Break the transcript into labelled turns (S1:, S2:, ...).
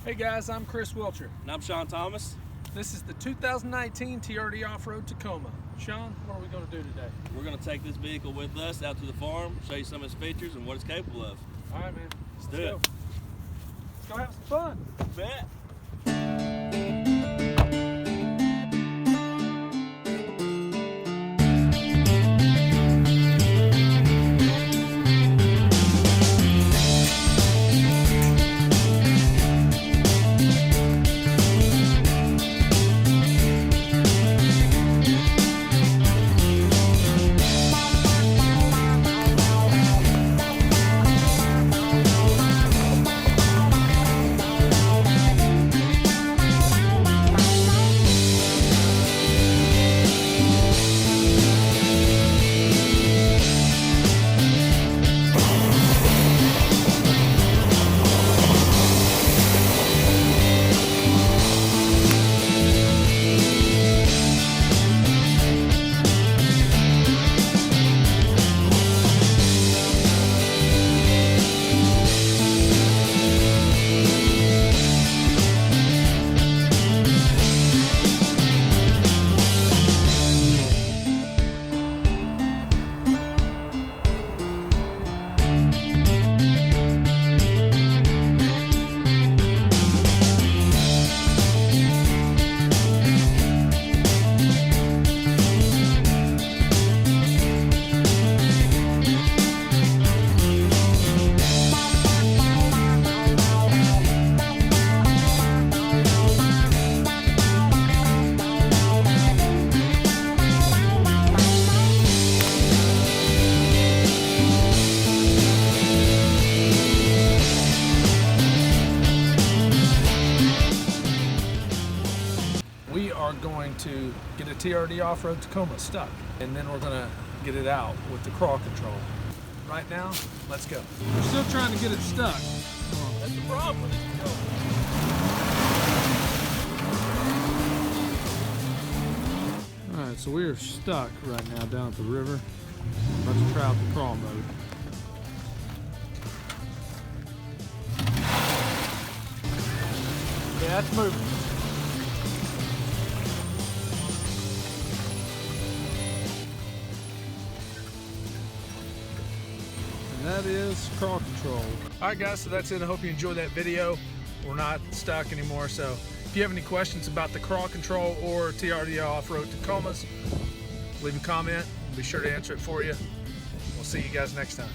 S1: Hey guys, I'm Chris Wilcher.
S2: And I'm Sean Thomas.
S1: This is the 2019 TRD Off-Road Tacoma. Sean, what are we going to do today?
S2: We're going to take this vehicle with us out to the farm, show you some of its features and what it's capable of.
S1: All right, man.
S2: Let's do it.
S1: Let's go have some fun.
S2: Bet.
S1: We are going to get a TRD Off-Road Tacoma stuck, and then we're going to get it out with the crawl control. Right now, let's go. We're still trying to get it stuck.
S2: That's the problem with this vehicle.
S1: Alright, so we are stuck right now down at the river. Let's try out the crawl mode. Yeah, it's moving. And that is crawl control. Alright guys, so that's it. I hope you enjoyed that video. We're not stuck anymore, so if you have any questions about the crawl control or TRD Off-Road Tacomas, leave a comment. We'll be sure to answer it for you. We'll see you guys next time.